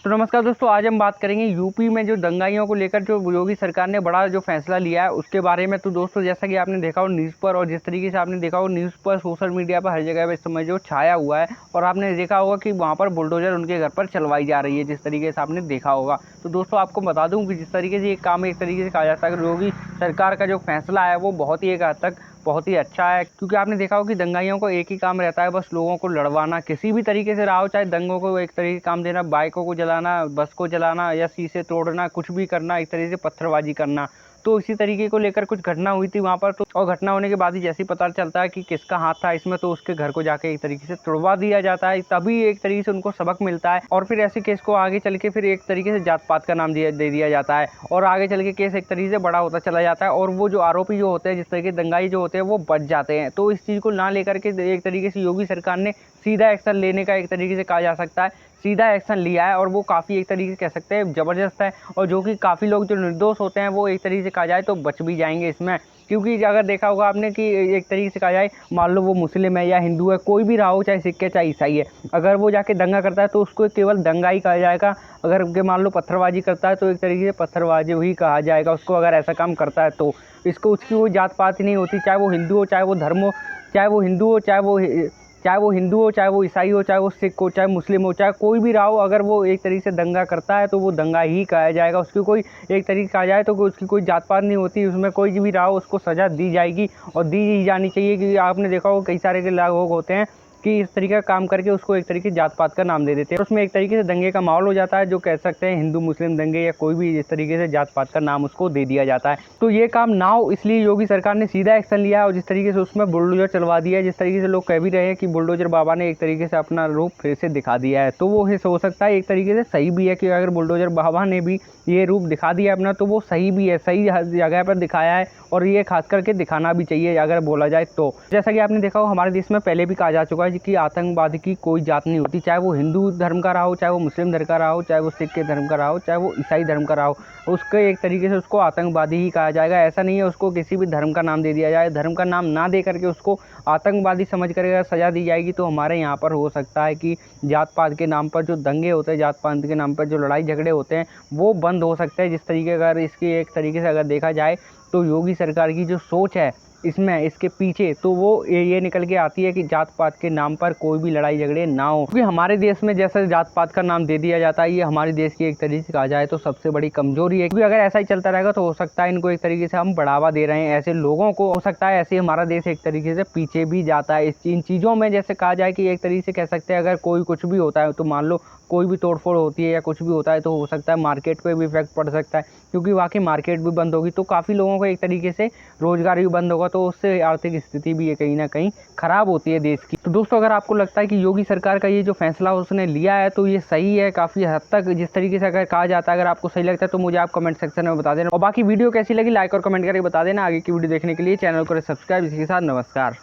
तो नमस्कार दोस्तों, आज हम बात करेंगे यूपी में जो दंगाइयों को लेकर जो योगी सरकार ने बड़ा जो फैसला लिया है उसके बारे में। तो दोस्तों, जैसा कि आपने देखा हो न्यूज़ पर, और जिस तरीके से आपने देखा हो न्यूज़ पर, सोशल मीडिया पर हर जगह पर इस समय जो छाया हुआ है, और आपने देखा होगा कि वहाँ पर बुलडोजर उनके घर पर चलवाई जा रही है, जिस तरीके से आपने देखा होगा। तो दोस्तों, आपको बता दूँ कि जिस तरीके से ये काम एक तरीके से कहा जाता है कि योगी सरकार का जो फैसला है वो बहुत ही एक हद तक बहुत ही अच्छा है, क्योंकि आपने देखा हो कि दंगाइयों को एक ही काम रहता है, बस लोगों को लड़वाना किसी भी तरीके से रहा हो, चाहे दंगों को एक तरीके से काम देना, बाइकों को जलाना, बस को जलाना या शीशे तोड़ना, कुछ भी करना, एक तरीके से पत्थरबाजी करना। तो इसी तरीके को लेकर कुछ घटना हुई थी वहाँ पर, तो और घटना होने के बाद ही जैसे ही पता चलता है कि किसका हाथ था इसमें, तो उसके घर को जाके एक तरीके से तुड़वा दिया जाता है, तभी एक तरीके से उनको सबक मिलता है। और फिर ऐसे केस को आगे चल के फिर एक तरीके से जात पात का नाम दे दिया जाता है, और आगे चल के केस एक तरीके से बड़ा होता चला जाता है, और वो जो आरोपी जो होते हैं, जिस तरीके दंगाई जो होते हैं, वो बच जाते हैं। तो इस चीज़ को ना लेकर के एक तरीके से योगी सरकार ने सीधा एक्शन लेने का एक तरीके से कहा जा सकता है, सीधा एक्शन लिया है, और वो काफ़ी एक तरीके से कह सकते हैं ज़बरदस्त है, और जो कि काफ़ी लोग जो निर्दोष होते हैं वो एक तरीके से कहा जाए तो बच भी जाएंगे इसमें। क्योंकि अगर देखा होगा आपने कि एक तरीके से कहा जाए, मान लो वो मुस्लिम है या हिंदू है, कोई भी रहा हो, चाहे सिख है चाहे ईसाई है, अगर वो जाके दंगा करता है तो उसको केवल दंगा ही कहा जाएगा। अगर के मान लो पत्थरबाजी करता है तो एक तरीके से पत्थरबाजी ही कहा जाएगा उसको, अगर ऐसा काम करता है तो। इसको उसकी कोई जात पात ही नहीं होती, चाहे वो हिंदू हो, चाहे वो धर्म हो, चाहे वो हिंदू हो, चाहे वो ईसाई हो, चाहे वो सिख हो, चाहे मुस्लिम हो, चाहे कोई भी रहा हो, अगर वो एक तरीके से दंगा करता है तो वो दंगा ही कहा जाएगा। उसकी कोई एक तरीके से कहा जाए तो उसकी कोई जात पात नहीं होती, उसमें कोई भी रहा हो उसको सज़ा दी जाएगी, और दी ही जानी चाहिए। क्योंकि आपने देखा हो कई सारे के लोग होते हैं कि इस तरीके का काम करके उसको एक तरीके से जात पात का नाम दे देते हैं, उसमें एक तरीके से दंगे का माहौल हो जाता है, जो कह सकते हैं हिंदू मुस्लिम दंगे या कोई भी इस तरीके से जात पात का नाम उसको दे दिया जाता है। तो ये काम ना हो, इसलिए योगी सरकार ने सीधा एक्शन लिया, और जिस तरीके से उसमें बुलडोजर चलवा दिया है, जिस तरीके से लोग कह भी रहे हैं कि बुलडोजर बाबा ने एक तरीके से अपना रूप फिर से दिखा दिया है, तो वो हो सकता है एक तरीके से सही भी है कि अगर बुलडोजर बाबा ने भी ये रूप दिखा दिया अपना, तो वो सही भी है, सही जगह पर दिखाया है, और ये खास करके दिखाना भी चाहिए अगर बोला जाए तो। जैसा कि आपने देखा हो हमारे देश में पहले भी कहा जा चुका है कि आतंकवाद की कोई जात नहीं होती, चाहे वो हिंदू धर्म का रहा हो, चाहे वो मुस्लिम धर्म का रहा हो, चाहे वो सिख के धर्म का रहा हो, चाहे वो ईसाई धर्म का रहा हो, उसके एक तरीके से उसको आतंकवादी ही कहा जाएगा। ऐसा नहीं है उसको किसी भी धर्म का नाम दे दिया जाए, धर्म का नाम ना दे करके उसको आतंकवादी समझ कर अगर सज़ा दी जाएगी, तो हमारे यहाँ पर हो सकता है कि जात पात के नाम पर जो दंगे होते हैं, जात पात के नाम पर जो लड़ाई झगड़े होते हैं, वो बंद हो सकते हैं। जिस तरीके अगर इसकी एक तरीके से अगर देखा जाए तो योगी सरकार की जो सोच है इसमें, इसके पीछे, तो वो ये निकल के आती है कि जात पात के नाम पर कोई भी लड़ाई झगड़े ना हो। क्योंकि हमारे देश में जैसे जात पात का नाम दे दिया जाता है, ये हमारे देश की एक तरीके से कहा जाए तो सबसे बड़ी कमजोरी है। क्योंकि अगर ऐसा ही चलता रहेगा तो हो सकता है इनको एक तरीके से हम बढ़ावा दे रहे हैं ऐसे लोगों को, हो सकता है ऐसे हमारा देश एक तरीके से पीछे भी जाता है इन चीज़ों में। जैसे कहा जाए कि एक तरीके से कह सकते हैं अगर कोई कुछ भी होता है, तो मान लो कोई भी तोड़फोड़ होती है या कुछ भी होता है, तो हो सकता है मार्केट पे भी इफेक्ट पड़ सकता है, क्योंकि वाकई मार्केट भी बंद होगी तो काफ़ी लोगों को एक तरीके से रोजगार भी बंद होगा, तो उससे आर्थिक स्थिति भी कहीं ना कहीं खराब होती है देश की। तो दोस्तों, अगर आपको लगता है कि योगी सरकार का ये जो फैसला उसने लिया है तो ये सही है काफ़ी हद तक, जिस तरीके से अगर कहा जाता है, अगर आपको सही लगता है तो मुझे आप कमेंट सेक्शन में बता देना, और बाकी वीडियो कैसी लगी लाइक और कमेंट करके बता देना। आगे की वीडियो देखने के लिए चैनल को सब्सक्राइब। इसी के साथ नमस्कार।